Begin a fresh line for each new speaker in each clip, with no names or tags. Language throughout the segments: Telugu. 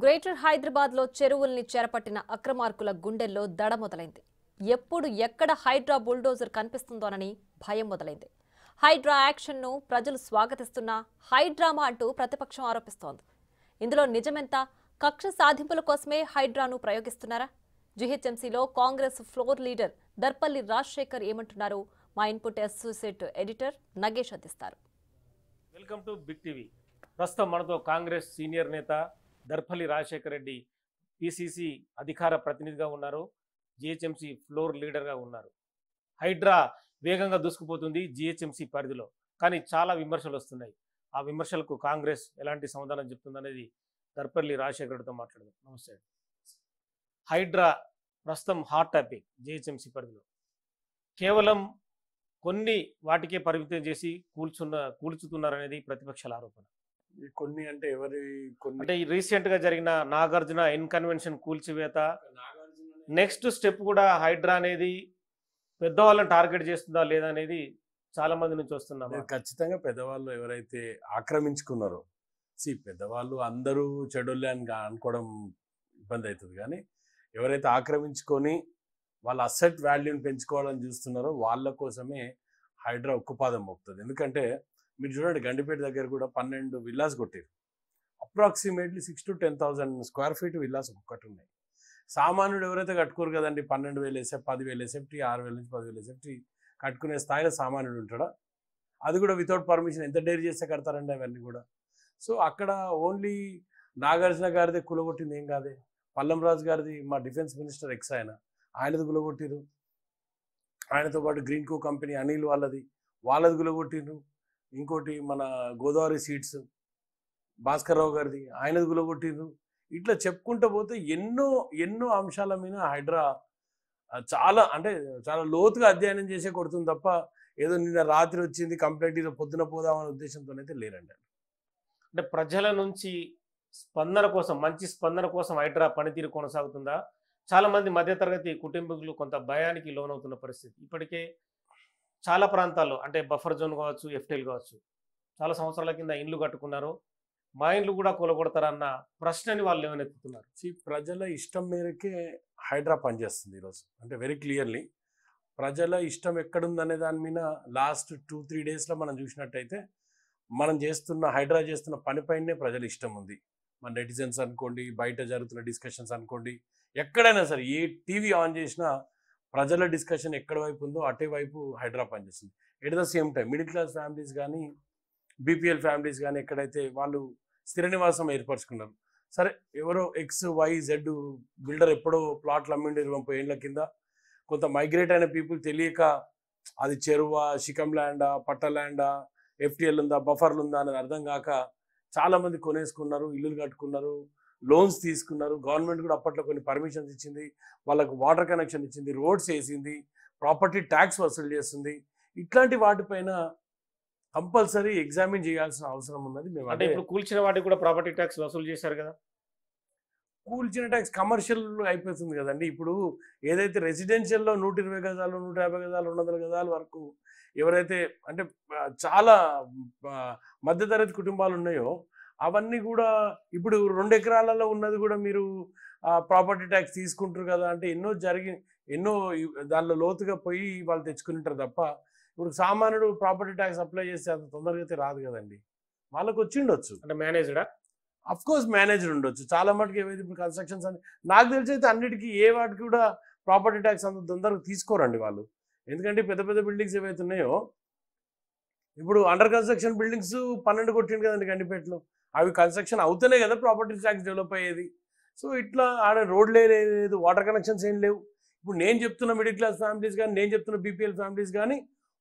గ్రేటర్ హైదరాబాద్ లో చెరువుల్ని చేరపట్టిన అక్రమార్కుల గుండెల్లో దడ మొదలైంది. ఎప్పుడు ఎక్కడ హైడ్రా బుల్డోజర్ కనిపిస్తుందోనని భయం మొదలైంది. హైడ్రా యాక్షన్ ను ప్రజలు స్వాగతిస్తున్నా హైడ్రామా అంటూ ప్రతిపక్షం ఆరోపిస్తోంది. ఇందులో నిజమెంత? కక్ష సాధింపుల కోసమే హైడ్రాను ప్రయోగిస్తున్నారా? జీహెచ్ఎంసీలో కాంగ్రెస్ ఫ్లోర్ లీడర్ దర్పల్లి రాజశేఖర్ ఏమంటున్నారు? మా ఇన్పుట్ అసోసియేట్ ఎడిటర్ నగేష్ అందిస్తారు.
Welcome to Big TV. ప్రస్తుతం మనతో కాంగ్రెస్ సీనియర్ నేత దర్పల్లి రాజశేఖర్ రెడ్డి పిసిసి అధికార ప్రతినిధిగా ఉన్నారు. జిహెచ్ఎంసీ ఫ్లోర్ లీడర్గా ఉన్నారు. హైడ్రా వేగంగా దూసుకుపోతుంది జిహెచ్ఎంసీ పరిధిలో, కానీ చాలా విమర్శలు వస్తున్నాయి. ఆ విమర్శలకు కాంగ్రెస్ ఎలాంటి సమాధానం చెప్తుందనేది దర్పల్లి రాజశేఖర్ రెడ్డితో మాట్లాడదాం. నమస్తే. హైడ్రా ప్రస్తుతం హాట్ టాపిక్ జిహెచ్ఎంసీ పరిధిలో. కేవలం కొన్ని వాటికే పరిమితం చేసి కూల్చుతున్నారనేది ప్రతిపక్షాల ఆరోపణ.
కొన్ని అంటే ఎవరి కొన్ని
అంటే రీసెంట్ గా జరిగిన నాగార్జున ఇన్కన్వెన్షన్ కూల్చివేత, నెక్స్ట్ స్టెప్ కూడా హైడ్రా అనేది పెద్దవాళ్ళని టార్గెట్ చేస్తుందా లేదా అనేది చాలా మంది నుంచి వస్తున్నాం.
ఖచ్చితంగా పెద్దవాళ్ళు ఎవరైతే ఆక్రమించుకున్నారో, పెద్దవాళ్ళు అందరూ చెడోళ్ళే అని అనుకోవడం ఇబ్బంది అవుతుంది. కానీ ఎవరైతే ఆక్రమించుకొని వాళ్ళ అసెట్ వాల్యూని పెంచుకోవాలని చూస్తున్నారో వాళ్ళ కోసమే హైడ్రా ఉక్కుపాదం మోపుతుంది. ఎందుకంటే మీరు చూడండి, గండిపేట దగ్గర కూడా 12 విల్లాస్ కొట్టారు. Approximately 6,000 to 10,000 square feet villas ఒక్కటి ఉన్నాయి. సామాన్యుడు ఎవరైతే కట్టుకోరు కదండి, 12,000 ఎస్ఎఫ్, 10,000 ఎస్ఎఫ్టీ, 6,000 నుంచి 10,000 ఎస్ఎఫ్టీ కట్టుకునే స్థాయిలో సామాన్యుడు ఉంటాడా? అది కూడా వితౌట్ పర్మిషన్ ఎంత డేర్ చేస్తే కడతారండి అవన్నీ కూడా. సో అక్కడ ఓన్లీ నాగార్జున గారిది కులగొట్టింది ఏం కాదే, పల్లం రాజు గారిది, మా డిఫెన్స్ మినిస్టర్ ఎక్స్ ఆయనది గులగొట్టిరు. ఆయనతో పాటు గ్రీన్ కో కంపెనీ అనిల్ వాళ్ళది గులగొట్టిరు. ఇంకోటి మన గోదావరి సీడ్స్ భాస్కర్రావు గారిది, ఆయనది గులగొట్టిరు. ఇట్లా చెప్పుకుంటూ పోతే ఎన్నో ఎన్నో అంశాల మీద హైడ్రా చాలా లోతుగా అధ్యయనం చేసే కొడుతుంది తప్ప ఏదో నిన్న రాత్రి వచ్చింది కంప్లైంట్ ఈరోజు పొద్దున పోదామనే ఉద్దేశంతోనైతే లేరండి.
అంటే ప్రజల నుంచి మంచి స్పందన కోసం హైడ్రా పనితీరు కొనసాగుతుందా? చాలా మంది మధ్యతరగతి కుటుంబీకులు కొంత భయానికి లోనవుతున్న పరిస్థితి. ఇప్పటికే చాలా ప్రాంతాల్లో అంటే బఫర్ జోన్ కావచ్చు, ఎఫ్టీఎల్ కావచ్చు, చాలా సంవత్సరాల కింద ఇండ్లు కట్టుకున్నారు. మా ఇండ్లు కూడా కూలగొడతారన్న ప్రశ్నని వాళ్ళు ఏమనెత్తుతున్నారు.
ప్రజల ఇష్టం మేరకే హైడ్రా పనిచేస్తుంది ఈరోజు. అంటే వెరీ క్లియర్లీ ప్రజల ఇష్టం ఎక్కడుందనే దాని మీద లాస్ట్ 2-3 డేస్లో మనం చూసినట్టయితే హైడ్రా చేస్తున్న పనిపైనే ప్రజల ఇష్టం ఉంది. మన నెటిజన్స్ అనుకోండి, బయట జరుగుతున్న డిస్కషన్స్ అనుకోండి, ఎక్కడైనా సరే ఏ టీవీ ఆన్ చేసినా ప్రజల డిస్కషన్ ఎక్కడి వైపు ఉందో అటే వైపు హైడ్రా పనిచేస్తుంది. At the same time middle class families కానీ, బీపీఎల్ ఫ్యామిలీస్ కానీ ఎక్కడైతే వాళ్ళు స్థిర నివాసం ఏర్పరచుకున్నారు, సరే ఎవరో XYZ బిల్డర్ ఎప్పుడో ప్లాట్లు అమ్మిండి 20 ఏళ్ళ కింద, కొంత మైగ్రేట్ అయిన పీపుల్ తెలియక అది చెరువా, శిఖం ల్యాండా, పట్ట ల్యాండా, ఎఫ్టీఎల్ ఉందా, బఫర్లు ఉందా అనేది అర్థం కాక చాలామంది కొనేసుకున్నారు, ఇల్లులు కట్టుకున్నారు, లోన్స్ తీసుకున్నారు. గవర్నమెంట్ కూడా అప్పట్లో కొన్ని పర్మిషన్స్ ఇచ్చింది, వాళ్ళకు వాటర్ కనెక్షన్ ఇచ్చింది, రోడ్స్ వేసింది, ప్రాపర్టీ ట్యాక్స్ వసూలు చేస్తుంది. ఇట్లాంటి వాటిపైన కంపల్సరీ ఎగ్జామిన్ చేయాల్సిన అవసరం ఉన్నది. మేము
అంటే ఇప్పుడు కూల్చిన వాటికి కూడా ప్రాపర్టీ ట్యాక్స్ వసూలు చేశారు కదా.
కూల్చిన ట్యాక్స్ కమర్షియల్ అయిపోతుంది కదండి. ఇప్పుడు ఏదైతే రెసిడెన్షియల్లో 120 గజాలు, 150 గజాలు, 200 గజాల వరకు ఎవరైతే అంటే చాలా మధ్యతరగతి కుటుంబాలు ఉన్నాయో అవన్నీ కూడా ఇప్పుడు 2 ఎకరాలలో ఉన్నది కూడా మీరు ప్రాపర్టీ ట్యాక్స్ తీసుకుంటారు కదా. అంటే ఎన్నో దానిలో లోతుగా పోయి వాళ్ళు తెచ్చుకుంటారు తప్ప ఇప్పుడు సామాన్యుడు ప్రాపర్టీ ట్యాక్స్ అప్లై చేస్తే అంత తొందరగా అయితే రాదు కదండి. వాళ్ళకి వచ్చిండొచ్చు,
అంటే మేనేజ్డా,
అఫ్ కోర్స్ మేనేజర్ ఉండొచ్చు. చాలా మటుకు ఏవైతే ఇప్పుడు కన్స్ట్రక్షన్స్ అని నాకు తెలిసి అయితే అన్నిటికీ వాటికి కూడా ప్రాపర్టీ ట్యాక్స్ అంత తొందరగా తీసుకోరండి వాళ్ళు. ఎందుకంటే పెద్ద పెద్ద బిల్డింగ్స్ ఏవైతే ఉన్నాయో, ఇప్పుడు అండర్ కన్స్ట్రక్షన్ బిల్డింగ్స్ 12 కొట్టిండు కదండి గండిపేటలో. అవి కన్స్ట్రక్షన్ అవుతూనే కదా ప్రాపర్టీ ట్యాక్స్ డెవలప్ అయ్యేది. సో ఇట్లా ఆడ రోడ్లే లేదు, వాటర్ కనెక్షన్స్ ఏం లేవు. ఇప్పుడు నేను చెప్తున్న మిడిల్ క్లాస్ ఫ్యామిలీస్ కానీ, నేను చెప్తున్న బీపీఎల్ ఫ్యామిలీస్ కానీ,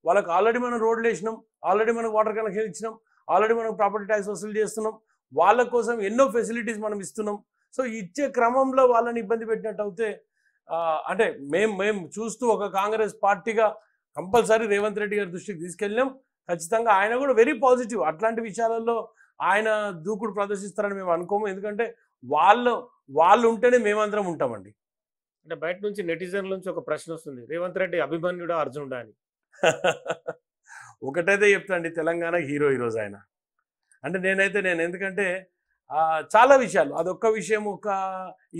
వాళ్ళకి ఆల్రెడీ మనం రోడ్లు వేసినాం, ఆల్రెడీ మనకు వాటర్ కనెక్షన్ ఇచ్చినాం, ఆల్రెడీ మనం ప్రాపర్టీ ట్యాక్స్ వసూలు చేస్తున్నాం, వాళ్ళ కోసం ఎన్నో ఫెసిలిటీస్ మనం ఇస్తున్నాం. సో ఇచ్చే క్రమంలో వాళ్ళని ఇబ్బంది పెట్టినట్టు అయితే అంటే మేము చూస్తూ ఒక కాంగ్రెస్ పార్టీగా కంపల్సరీ రేవంత్ రెడ్డి గారి దృష్టికి తీసుకెళ్ళాం. ఖచ్చితంగా ఆయన కూడా వెరీ పాజిటివ్. అట్లాంటి విషయాలలో ఆయన దూకుడు ప్రదర్శిస్తారని మేము అనుకోము. ఎందుకంటే వాళ్ళు ఉంటేనే మేమందరం ఉంటామండి.
అంటే బయట నుంచి నెటిజన్ల నుంచి ఒక ప్రశ్న వస్తుంది, రేవంత్ రెడ్డి అభిమన్యుడా అర్జునుడా అని.
ఒకటైతే చెప్తాండి, తెలంగాణ హీరో ఈరోజు ఆయన. అంటే నేను ఎందుకంటే చాలా విషయాలు అదొక్క విషయం.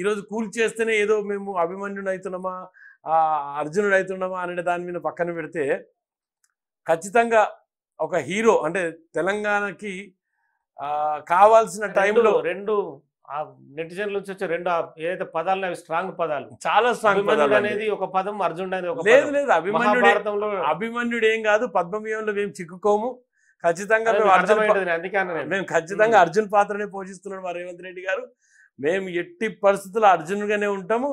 ఈరోజు కూల్ చేస్తేనే ఏదో మేము అభిమన్యుడు అవుతున్నామా అర్జునుడు అవుతున్నామా అనే దాని మీద పక్కన పెడితే ఖచ్చితంగా ఒక హీరో అంటే తెలంగాణకి కావాల్సిన టైంలో
రెండు నెటిజన్ల నుంచి వచ్చే రెండు ఏదైతే పదాలు అవి స్ట్రాంగ్ పదాలు,
చాలా స్ట్రాంగ్ పదాలు
అనేది ఒక పదం, అర్జునుడు అనేది ఒక
లేదు
పదం.
లేదు అభిమన్యుడు ఏం కాదు, పద్మవ్యూహంలో మేము చిక్కుకోము. ఖచ్చితంగా మేము ఖచ్చితంగా అర్జున్ పాత్రనే పోషిస్తున్నాడు మా రేవంత్ రెడ్డి గారు. మేము ఎట్టి పరిస్థితుల్లో అర్జునుడిగానే ఉంటాము.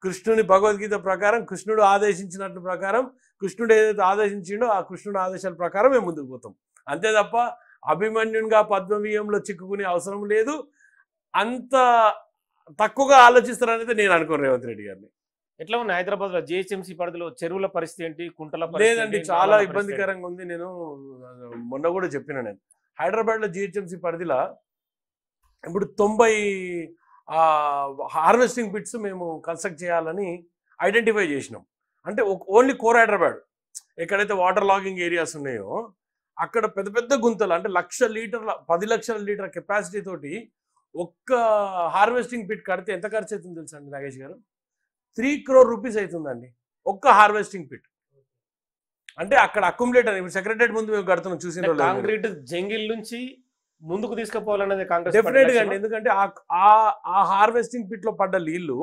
కృష్ణుని భగవద్గీత ప్రకారం కృష్ణుడు ఆదేశించినట్టు ప్రకారం కృష్ణుడు ఏదైతే ఆదేశించిండో ఆ కృష్ణుడు ఆదేశాల ప్రకారం మేము ముందుకు పోతాం. అంతే తప్ప అభిమన్యునిగా పద్మవ్యూహంలో చిక్కుకునే అవసరం లేదు. అంత తక్కువగా ఆలోచిస్తారనేది నేను అనుకోను రేవంత్ రెడ్డి గారిని.
ఎట్లా ఉన్నాయి హైదరాబాద్ లో జిహెచ్ఎంసీ పరిధిలో చెరువుల పరిస్థితి ఏంటి, కుంటల
లేదండి చాలా ఇబ్బందికరంగా ఉంది. నేను మొన్న కూడా చెప్పిన, నేను హైదరాబాద్ లో జిహెచ్ఎంసీ పరిధిలో ఇప్పుడు 90 హార్వెస్టింగ్ పిట్స్ మేము కన్స్ట్రక్ట్ చేయాలని ఐడెంటిఫై చేసినాం. అంటే ఓన్లీ కోర్ హైదరాబాద్ ఎక్కడైతే వాటర్ లాగింగ్ ఏరియాస్ ఉన్నాయో అక్కడ పెద్ద పెద్ద గుంతలు, అంటే 1,00,000 లీటర్ల 10 లక్షల లీటర్ కెపాసిటీ తోటి ఒక్క హార్వెస్టింగ్ పిట్ కడితే ఎంత ఖర్చు అవుతుంది తెలుసా అండి నాగేష్ గారు? 3 crore రూపీస్ అవుతుందండి ఒక్క హార్వెస్టింగ్ పిట్. అంటే అక్కడ అక్యుములేటర్ ఇప్పుడు సెక్రటరేట్ ముందు మేము కడుతున్నాం, చూసిన
కాంక్రీట్ జంగిల్ నుంచి ముందుకు తీసుకుపోవాలనేది కాంగ్రెస్
డెఫినెట్ గా అండి. ఎందుకంటే ఆ హార్వెస్టింగ్ పిట్ లో పడ్డ నీళ్లు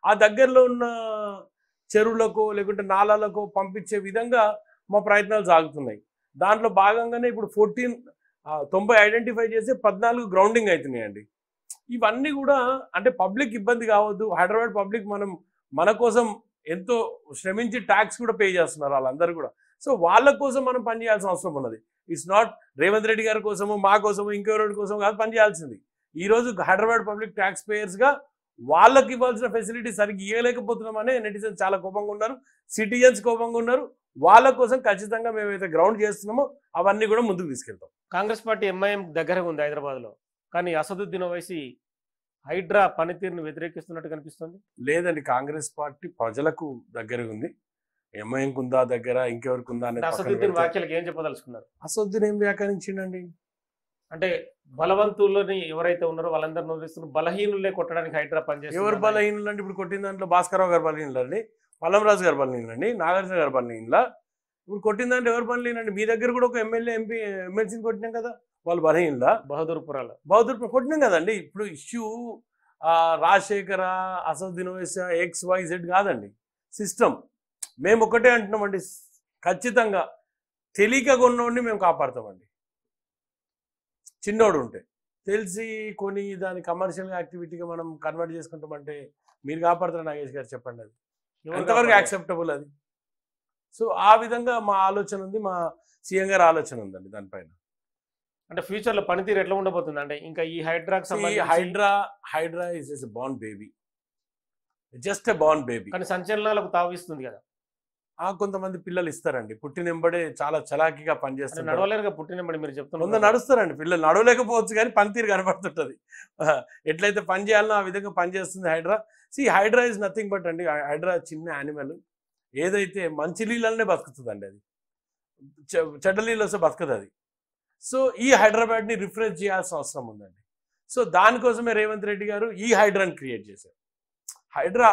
ఆ దగ్గరలో ఉన్న చెరువులకు లేకుంటే నాలాలకు పంపించే విధంగా మా ప్రయత్నాలు సాగుతున్నాయి. దాంట్లో భాగంగానే ఇప్పుడు 90 ఐడెంటిఫై చేసి 14 గ్రౌండింగ్ అవుతున్నాయండి. ఇవన్నీ కూడా అంటే పబ్లిక్ ఇబ్బంది కావద్దు. హైదరాబాద్ పబ్లిక్ మన కోసం ఎంతో శ్రమించి ట్యాక్స్ కూడా పే చేస్తున్నారు వాళ్ళందరూ కూడా. సో వాళ్ళ కోసం మనం పనిచేయాల్సిన అవసరం ఉన్నది. ఇట్స్ నాట్ రేవంత్ రెడ్డి గారి కోసమో మా కోసమో ఇంకెవరి కోసం కాదు పనిచేయాల్సింది. ఈరోజు హైదరాబాద్ పబ్లిక్ ట్యాక్స్ పేయర్స్గా వాళ్ళకి ఇవ్వాల్సిన ఫెసిలిటీ సరిగ్గా ఇవ్వలేకపోతున్నామనే నెటిజన్స్ చాలా కోపంగా ఉన్నారు, సిటిజన్స్ కోపంగా ఉన్నారు. వాళ్ళ కోసం ఖచ్చితంగా మేమైతే గ్రౌండ్ చేస్తున్నామో అవన్నీ కూడా ముందుకు తీసుకెళ్తాం.
కాంగ్రెస్ పార్టీ ఎంఐఎం దగ్గర ఉంది హైదరాబాద్లో, కానీ అసదుద్దీన్ ఓవైసీ హైడ్రా పనితీరును వ్యతిరేకిస్తున్నట్టు కనిపిస్తుంది.
లేదండి, కాంగ్రెస్ పార్టీ ప్రజలకు దగ్గర ఉంది. ఎంఐఎంకి ఉందా దగ్గర, ఇంకెవరికి ఉందా అనేది
అసదుద్దీన్ వ్యాఖ్యలకు ఏం చెప్పదలుచుకున్నారు?
అసదుద్దీన్ ఏం వ్యాఖ్యానించిండండి
అంటే బలవంతులని ఎవరైతే ఉన్నారో వాళ్ళందరూ నోరిస్తున్నారు, బలహీనులే కొట్టడానికి హైడ్రా పనిచేస్తుంది.
ఎవరు బలహీనులు అండి? ఇప్పుడు కొట్టిన దాంట్లో భాస్కరరావు గారు బలహీనులు అండి, పల్లంరాజు గారు బలహీనులు అండి, నాగార్జున గారు బలహీనులా? ఇప్పుడు కొట్టిన దాంట్లో ఎవరు బలహీనండి? మీ దగ్గర కూడా ఒక ఎమ్మెల్సీని కొట్టినాం కదా, వాళ్ళు బలహీనులా? బహదూర్పురం కొట్టినాం కదండి. ఇప్పుడు ఇష్యూ రాజశేఖర, అసదుద్దీన్ ఓవైసీ XYZ కాదండి, సిస్టమ్. మేము ఒకటే అంటున్నామండి, ఖచ్చితంగా తెలియక కొన్నోడిని మేము కాపాడుతామండి. చిన్నోడు ఉంటే తెలిసి కొని దాని కమర్షియల్ యాక్టివిటీగా మనం కన్వర్ట్ చేసుకుంటామంటే మీరు కాపాడుతారు నాగేష్ గారు, చెప్పండి అది ఎంతవరకు యాక్సెప్టబుల్ అది? సో ఆ విధంగా మా ఆలోచన ఉంది, మా సీఎం గారి ఆలోచన ఉందండి దానిపైన.
అంటే ఫ్యూచర్ లో పనితీరు ఎట్లా ఉండబోతుంది? అంటే ఇంకా ఈ
Hydraa is a born baby, just a born baby.
కానీ సంచలనాలకు తావిస్తుంది కదా.
కొంతమంది పిల్లలు ఇస్తారండి, పుట్టినెంబడే చాలా చలాకీగా పనిచేస్తారు.
నడవలేరుగా పుట్టినెంబడి మీరు చెప్తున్నారు.
కొంత నడుస్తారండి పిల్లలు, నడవలేకపోవచ్చు కానీ పనితీరు కనబడుతుంటది. ఎట్లయితే పని చేయాలనో ఆ విధంగా పనిచేస్తుంది Hydraa. Hydraa is nothing but అండి, హైడ్రా చిన్న యానిమల్, ఏదైతే మంచి నీళ్ళనే బతుకుతుందండి, అది చెడ్డ నీళ్ళు వస్తే బతకదు అది. సో ఈ హైదరాబాద్ని రిఫ్రెష్ చేయాల్సిన అవసరం ఉందండి. సో దానికోసమే రేవంత్ రెడ్డి గారు ఈ హైడ్రాని క్రియేట్ చేశారు. హైడ్రా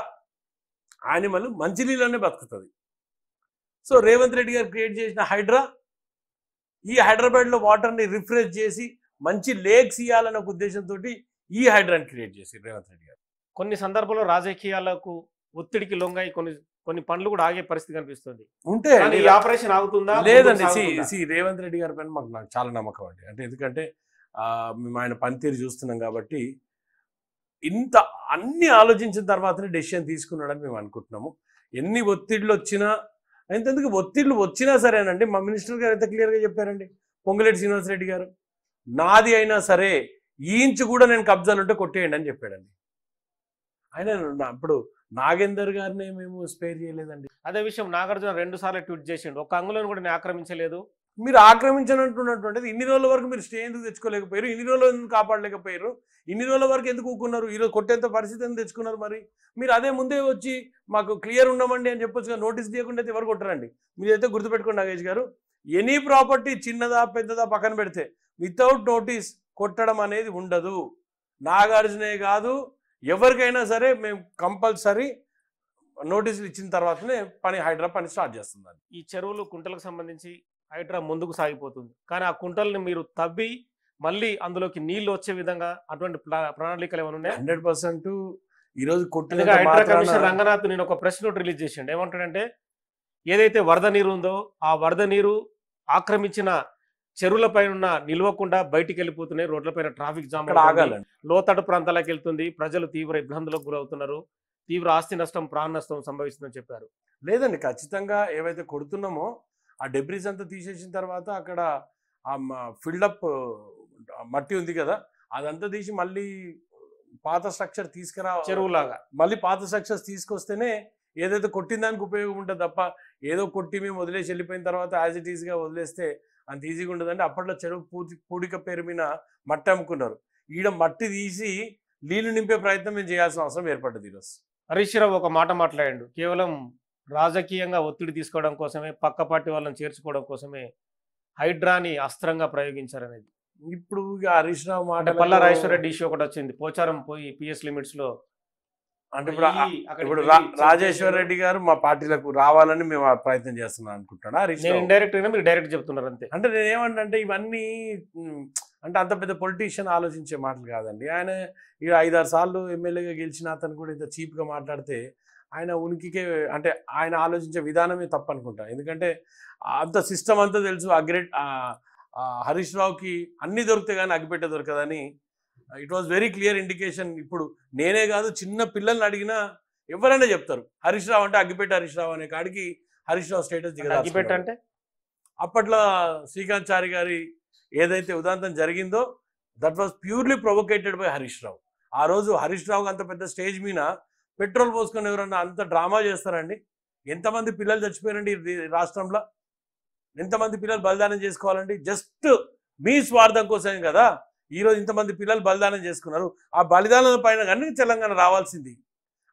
యానిమల్ మంచి నీళ్ళనే బతుకుతుంది. సో రేవంత్ రెడ్డి గారు క్రియేట్ చేసిన హైడ్రా ఈ హైదరాబాద్లో వాటర్ని రిఫ్రెష్ చేసి మంచి లేక్స్ ఇవ్వాలన్న ఒక ఉద్దేశంతో ఈ హైడ్రాని క్రియేట్ చేశారు రేవంత్ రెడ్డి గారు.
కొన్ని సందర్భాల్లో రాజకీయాలకు ఒత్తిడికి లొంగాయి కొన్ని పనులు కూడా ఆగే పరిస్థితి కనిపిస్తుంది.
ఉంటే
ఆపరేషన్ ఆగుతుందా?
లేదండి, రేవంత్ రెడ్డి గారి పైన నాకు చాలా నమ్మకం అండి. అంటే ఎందుకంటే మేము ఆయన పనితీరు చూస్తున్నాం కాబట్టి ఇంత అన్ని ఆలోచించిన తర్వాతనే డెసిషన్ తీసుకున్నాడని మేము అనుకుంటున్నాము. ఎన్ని ఒత్తిళ్ళు వచ్చినా, ఎంతెందుకు ఒత్తిళ్ళు వచ్చినా సరేనండి, మా మినిస్టర్ గారు ఎంత క్లియర్గా చెప్పారండి, పొంగులేటి శ్రీనివాసరెడ్డి గారు, నాది అయినా సరే ఈ ఇంచు కూడా నేను కబ్జాలు ఉంటే కొట్టేయండి అని చెప్పాడండి. ఆయన ఇప్పుడు నాగేందర్ గారిని మేము స్పేర్ చేయలేదండి.
అదే విషయం నాగార్జున 2 సార్లు ట్వీట్ చేసిండు, ఒక అంగుళం కూడా నేను ఆక్రమించలేదు.
మీరు ఆక్రమించనంటున్నటువంటిది ఇన్ని రోజుల వరకు మీరు స్టే ఎందుకు తెచ్చుకోలేకపోయారు? ఇన్ని రోజులు ఎందుకు కాపాడలేకపోయారు? ఇన్ని రోజుల వరకు ఎందుకు ఊకున్నారు? ఈరోజు కొట్టేంత పరిస్థితి ఎందుకు తెచ్చుకున్నారు? మరి మీరు అదే ముందే వచ్చి మాకు క్లియర్ ఉన్నామండి అని చెప్పొచ్చు, నోటీస్ చేయకుండా అయితే ఎవరు కొట్టరండి. మీరైతే గుర్తుపెట్టుకోండి నాగేష్ గారు, ఎనీ ప్రాపర్టీ చిన్నదా పెద్దదా పక్కన పెడితే వితౌట్ నోటీస్ కొట్టడం అనేది ఉండదు. నాగార్జునే కాదు ఎవరికైనా సరే మేము కంపల్సరీ నోటీసులు ఇచ్చిన తర్వాతనే హైడ్రా పని స్టార్ట్ చేస్తుంది.
ఈ చెరువులు కుంటలకు సంబంధించి హైడ్రా ముందుకు సాగిపోతుంది, కానీ ఆ కుంటల్ని మీరు తవ్వి మళ్ళీ అందులోకి నీళ్లు వచ్చే విధంగా అటువంటి ప్రణాళికలు ఏమైనా ఉన్నాయి?
100% ఈరోజు
హైడ్రా కమిషనర్ రంగనాథ్ నేను ఒక ప్రెస్ నోట్ రిలీజ్ చేసిండు. ఏమంటాడంటే ఏదైతే వరద నీరు ఉందో ఆ వరద నీరు ఆక్రమించిన చెరువులపై ఉన్న నిల్వకుండా బయటికి వెళ్ళిపోతున్నాయి, రోడ్లపైన ట్రాఫిక్ జామ్
ఆగాలండి,
లోతట్టు ప్రాంతాలకు వెళ్తుంది, ప్రజలు తీవ్ర ఇబ్బందులకు గురవుతున్నారు, తీవ్ర ఆస్తి నష్టం ప్రాణ నష్టం సంభవిస్తుందని చెప్పారు.
లేదండి, ఖచ్చితంగా ఏవైతే కొడుతున్నామో ఆ డెబ్రిస్ అంతా తీసేసిన తర్వాత అక్కడ ఆ ఫిల్డప్ మట్టి ఉంది కదా అదంతా తీసి మళ్ళీ పాత స్ట్రక్చర్ తీసుకురా
చెరువులాగా
మళ్ళీ పాత స్ట్రక్చర్స్ తీసుకొస్తేనే ఏదైతే కొట్టిన దానికి ఉపయోగం ఉంటుంది తప్ప ఏదో కొట్టి మేము వదిలేసి వెళ్ళిపోయిన తర్వాత యాజ్ ఇట్ ఈస్గా వదిలేస్తే అంత ఈజీగా ఉండదండి. అప్పట్లో చెరువు పూడిక పేరు మీద మట్టి అమ్ముకున్నారు, ఈడ మట్టి తీసి నీళ్లు నింపే ప్రయత్నం మేము చేయాల్సిన అవసరం ఏర్పడ్డది. ఈరోజు
హరీష్ రావు ఒక మాట మాట్లాడాడు, కేవలం రాజకీయంగా ఒత్తిడి తీసుకోవడం కోసమే, పక్క పార్టీ వాళ్ళని చేర్చుకోవడం కోసమే హైడ్రాని అస్త్రంగా ప్రయోగించారనేది.
ఇప్పుడు హరీష్ రావు మాట
పల్లా రాజేశ్వరరెడ్డి ఇష్యూ ఒకటి వచ్చింది, పోచారం పోయి పిఎస్ లిమిట్స్ లో
అంటే ఇప్పుడు రాజేశ్వర్ రెడ్డి గారు మా పార్టీలకు రావాలని మేము ప్రయత్నం చేస్తున్నాం అనుకుంటున్నా.
నేను ఇండైరెక్ట్ గా మీరు డైరెక్ట్ చెప్తున్నారు అంతే.
అంటే నేను ఏమంటే ఇవన్నీ అంటే అంత పెద్ద పొలిటీషియన్ ఆలోచించే మాటలు కాదండి. ఆయన 5-6 సార్లు ఎమ్మెల్యేగా గెలిచిన అతను కూడా ఇంత చీప్గా మాట్లాడితే ఆయన ఉనికికే అంటే ఆయన ఆలోచించే విధానమే తప్పనుకుంటా. ఎందుకంటే అంత సిస్టమ్ అంతా తెలుసు. హరీష్ రావుకి అన్ని దొరికితే కానీ అగ్గిపెట్టే దొరకదని it was very clear indication. ఇప్పుడు నేనే కాదు చిన్న పిల్లల్ని అడిగినా ఎవరైనా చెప్తారు హరీష్ రావు అంటే అగ్గిపెట్టే హరీష్ రావు అనే కాడికి హరీష్ రావు స్టేటస్
అగ్గిపెట్ట అంటే
అప్పట్లో శ్రీకాంత్ చారి గారి ఏదైతే ఉదాంతం జరిగిందో that was purely provocated by Harish Rao. ఆ రోజు హరీష్ రావుకి అంత పెద్ద స్టేజ్ మీద పెట్రోల్ పోసుకొని ఎవరన్నా అంత డ్రామా చేస్తారండి? ఎంతమంది పిల్లలు చచ్చిపోయారండి రాష్ట్రంలో? ఎంతమంది పిల్లలు బలిదానం చేసుకోవాలండి? జస్ట్ మీ స్వార్థం కోసమే కదా ఈరోజు ఇంతమంది పిల్లలు బలిదానం చేసుకున్నారు. ఆ బలిదానాల పైన కానీ తెలంగాణ రావాల్సింది.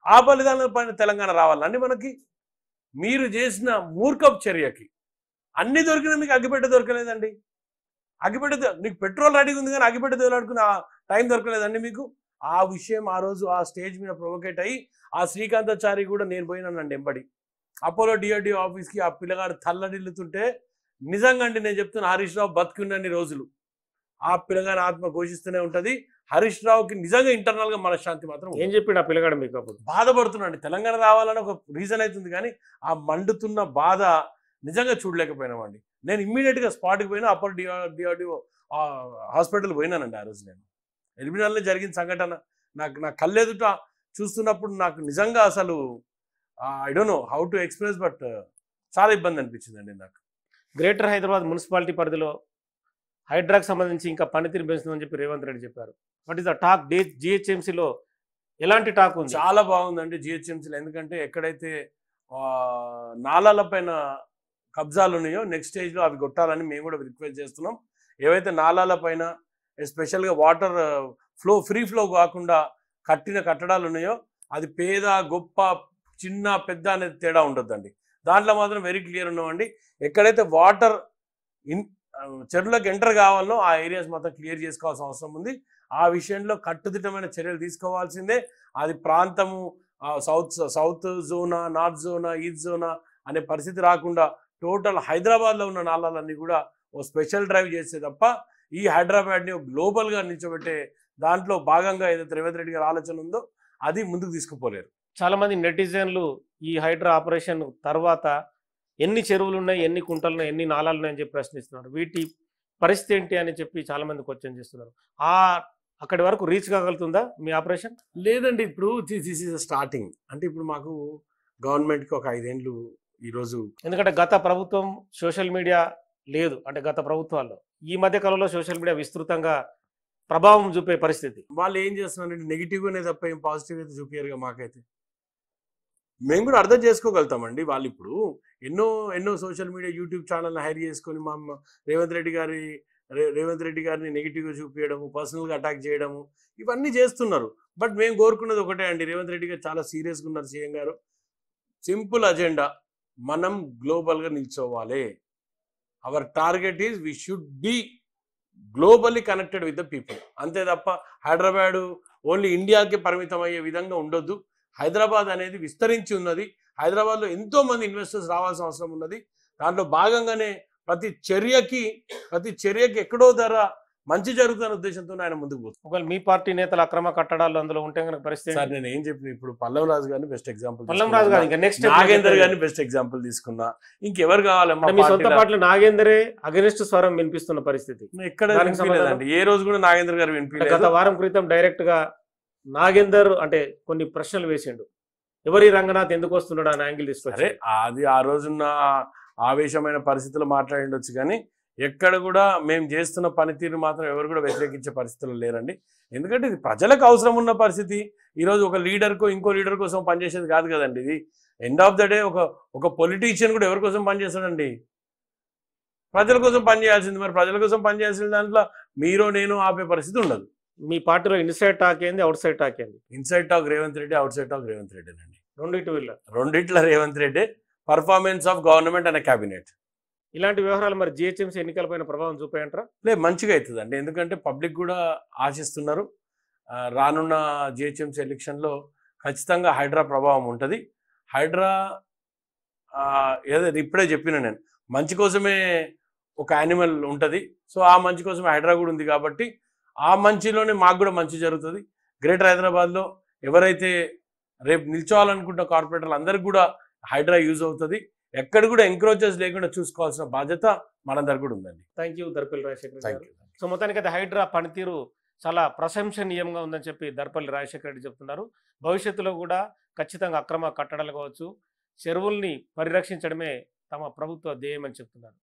ఆ బలిదానాల పైన తెలంగాణ రావాలండి మనకి. మీరు చేసిన మూర్ఖపు చర్యకి అన్ని దొరికినా మీకు అగ్గిపెట్ట దొరకలేదండి. అగ్గిపెట్ట నీకు పెట్రోల్ రెడీగా ఉంది కానీ అగ్గిపెట్ట దొరకడుకున్న టైం దొరకలేదండి మీకు. ఆ విషయం ఆ రోజు ఆ స్టేజ్ మీద ప్రొవోకేట్ అయ్యి ఆ శ్రీకాంతాచారి కూడా నేను పోయినానండి ఎంబడి అపోలో డిఆర్డిఓ ఆఫీస్కి. ఆ పిల్లగాడు తల్లడిల్లుతుంటే నిజంగా అండి నేను చెప్తున్నా హరీష్ రావు బతికున్నన్ని రోజులు ఆ పిల్లగాని ఆత్మ ఘోషిస్తూనే ఉంటుంది. హరీష్ రావుకి నిజంగా ఇంటర్నల్ గా మనశ్శాంతి మాత్రం
ఏం చెప్పిండు ఆ పిల్లగాడు మీకు? అప్పుడు
బాధపడుతున్నాండి. తెలంగాణ రావాలని ఒక రీజన్ అవుతుంది కానీ ఆ మండుతున్న బాధ నిజంగా చూడలేకపోయినామండి. నేను ఇమ్మీడియట్ గా స్పాట్కి పోయినా అపోలో డిఆర్డిఓ హాస్పిటల్ పోయినానండి. ఆ రోజు నేను ఎలిమినాల్లో జరిగిన సంఘటన నా కళ్ళెదుట చూస్తున్నప్పుడు నాకు నిజంగా అసలు I don't know how to express but చాలా ఇబ్బంది అనిపించిందండి నాకు.
గ్రేటర్ హైదరాబాద్ మున్సిపాలిటీ పరిధిలో హైడ్రాకి సంబంధించి ఇంకా పనితీరు పెంచుతుందని చెప్పి రేవంత్ రెడ్డి చెప్పారు. What is the talk? జిహెచ్ఎంసీలో ఎలాంటి టాక్ ఉంది?
చాలా బాగుందండి జిహెచ్ఎంసీలో. ఎందుకంటే ఎక్కడైతే నాలాల పైన కబ్జాలు ఉన్నాయో నెక్స్ట్ స్టేజ్లో అవి కొట్టాలని మేము కూడా రిక్వెస్ట్ చేస్తున్నాం. ఏవైతే నాలాల పైన ఎస్పెషల్గా వాటర్ ఫ్రీ ఫ్లో కాకుండా కట్టిన కట్టడాలు ఉన్నాయో అది పేద గొప్ప చిన్న పెద్ద అనేది తేడా ఉండొద్దండి. దాంట్లో మాత్రం వెరీ క్లియర్ ఉన్నామండి. ఎక్కడైతే వాటర్ చెరువులకు ఎంటర్ కావాలనో ఆ ఏరియాస్ మాత్రం క్లియర్ చేసుకోవాల్సిన అవసరం ఉంది. ఆ విషయంలో కట్టుదిట్టమైన చర్యలు తీసుకోవాల్సిందే. అది ప్రాంతము south Zona, north Zona, east Zona అనే పరిస్థితి రాకుండా టోటల్ హైదరాబాద్లో ఉన్న నాళాలన్నీ కూడా ఓ స్పెషల్ డ్రైవ్ చేస్తే తప్ప ఈ హైదరాబాద్ని గ్లోబల్గా నిల్చోబెట్టే దాంట్లో భాగంగా ఏదైతే రేవంత్ రెడ్డి గారి ఆలోచన ఉందో అది ముందుకు తీసుకుపోలేరు.
చాలా మంది నెటిజన్లు ఈ హైడ్రా ఆపరేషన్ తర్వాత ఎన్ని చెరువులు ఉన్నాయి, ఎన్ని కుంటలు ఉన్నాయి, ఎన్ని నాళాలు ఉన్నాయని చెప్పి ప్రశ్నిస్తున్నారు. వీటి పరిస్థితి ఏంటి అని చెప్పి చాలా మంది క్వశ్చన్ చేస్తున్నారు. అక్కడి వరకు రీచ్ కాగలుగుతుందా మీ ఆపరేషన్?
లేదండి, ఇప్పుడు దిస్ ఈజ్ స్టార్టింగ్. అంటే ఇప్పుడు మాకు గవర్నమెంట్కి ఒక 5 ఏళ్ళు ఈరోజు.
ఎందుకంటే గత ప్రభుత్వం సోషల్ మీడియా లేదు, అంటే గత ప్రభుత్వాల్లో ఈ మధ్య కాలంలో సోషల్ మీడియా విస్తృతంగా ప్రభావం చూపే పరిస్థితి.
వాళ్ళు ఏం చేస్తున్నారంటే నెగిటివ్గానే తప్ప ఏం పాజిటివ్ అయితే చూపించారుగా. మాకైతే మేము కూడా అర్థం చేసుకోగలుగుతామండి. వాళ్ళు ఇప్పుడు ఎన్నో సోషల్ మీడియా యూట్యూబ్ ఛానల్ని హైర్ చేసుకొని మా రేవంత్ రెడ్డి గారిని నెగిటివ్గా చూపించడము, పర్సనల్గా అటాక్ చేయడము ఇవన్నీ చేస్తున్నారు. బట్ మేము కోరుకున్నది ఒకటే అండి, రేవంత్ రెడ్డి గారు చాలా సీరియస్గా ఉన్నారు. సీఎం గారు సింపుల్ అజెండా, మనం గ్లోబల్గా నిల్చోవాలి. Our target is we should be globally connected with the people. అంతే తప్ప హైదరాబాద్ ఓన్లీ ఇండియాకి పరిమితం అయ్యే విధంగా ఉండొద్దు. హైదరాబాద్ అనేది విస్తరించి ఉన్నది. హైదరాబాద్లో ఎంతో మంది ఇన్వెస్టర్స్ రావాల్సిన అవసరం ఉన్నది. దాంట్లో భాగంగానే ప్రతి చర్యకి ఎక్కడో ధర మంచి జరుగుతున్న ఉద్దేశంతో ఆయన ముందుకు పోతుంది.
ఒకవేళ మీ పార్టీ నేతల అక్రమ కట్టడాలు అందులో ఉంటే కనుక పరిస్థితి
సార్ నేను ఏం చెప్పిన ఇప్పుడు పల్లవ్ రాజు గారిని బెస్ట్ ఎగ్జాంపుల్,
పల్లం రాజు గారు ఇంకా నెక్స్ట్
నాగేందర్ గారిని బెస్ట్ ఎగ్జాంపుల్ తీసుకున్నా. ఇంకెవరు కావాలమ్మా?
మీ సొంత పార్టీలో నాగేందరే అగనిస్ట్ స్వరం వినిపిస్తున్న పరిస్థితి
ఎక్కడ వినిపించలేదండి. ఏ రోజు కూడా నాగేందర్ గారు వినిపించలేదు.
గత వారం క్రితం డైరెక్ట్ గా నాగేందర్ అంటే కొన్ని ప్రశ్నలు వేసిండు, ఎవరి రంగనాథ్ ఎందుకు వస్తున్నాడు అని యాంగిల్ తీసుకొచ్చి.
అరే అది ఆ రోజున్న ఆవేశమైన పరిస్థితులు మాట్లాడిండొచ్చు, కానీ ఎక్కడ కూడా మేము చేస్తున్న పనితీరు మాత్రం ఎవరు కూడా వ్యతిరేకించే పరిస్థితులు లేరండి. ఎందుకంటే ఇది ప్రజలకు అవసరం ఉన్న పరిస్థితి. ఈరోజు ఒక లీడర్కో ఇంకో లీడర్ కోసం పనిచేసేది కాదు కదండి. ఇది ఎండ్ ఆఫ్ ద డే ఒక పొలిటీషియన్ కూడా ఎవరి కోసం పనిచేస్తాడండి? ప్రజల కోసం పనిచేయాల్సింది. మరి ప్రజల కోసం పనిచేయాల్సిన దాంట్లో మీరు నేను ఆపే పరిస్థితి ఉండదు.
మీ పార్టీలో ఇన్సైడ్ టాక్ ఏంది, అవుట్ సైడ్ టాక్ ఏంది?
Inside talk Revanth Reddy, out side talk Revanth Reddy అండి.
రెండిట్లో
Revanth Reddy performance of government and cabinet.
ఇలాంటి వ్యవహారాలు మరి జిహెచ్ఎంసీ ఎన్నికలపైన ప్రభావం చూపాయంటారా?
లేదు, మంచిగా అవుతుంది అండి. ఎందుకంటే పబ్లిక్ కూడా ఆశిస్తున్నారు. రానున్న జిహెచ్ఎంసీ ఎలక్షన్లో ఖచ్చితంగా హైడ్రా ప్రభావం ఉంటుంది. హైడ్రా ఏదో ఇప్పుడే చెప్పిన నేను, మంచి కోసమే ఒక యానిమల్ ఉంటుంది. సో ఆ మంచి కోసమే హైడ్రా కూడా ఉంది కాబట్టి ఆ మంచిలోనే మాకు కూడా మంచి జరుగుతుంది. గ్రేటర్ హైదరాబాద్లో ఎవరైతే రేపు నిల్చోవాలనుకుంటున్న కార్పొరేటర్లు అందరికీ కూడా హైడ్రా యూజ్ అవుతుంది. ఎక్కడ కూడా ఎంక్రోచెస్ లేకుండా చూసుకోవాల్సిన బాధ్యత మనందరికి కూడా ఉందండి.
థ్యాంక్ యూ దర్పల్లి రాజశేఖర్ గారు. సో మొత్తానికి అయితే హైడ్రా పనితీరు చాలా ప్రశంసనీయంగా ఉందని చెప్పి దర్పల్లి రాజశేఖర రెడ్డి చెప్తున్నారు. భవిష్యత్తులో కూడా ఖచ్చితంగా అక్రమ కట్టడాలు కావచ్చు, చెరువుల్ని పరిరక్షించడమే తమ ప్రభుత్వ ధ్యేయమని చెప్తున్నారు.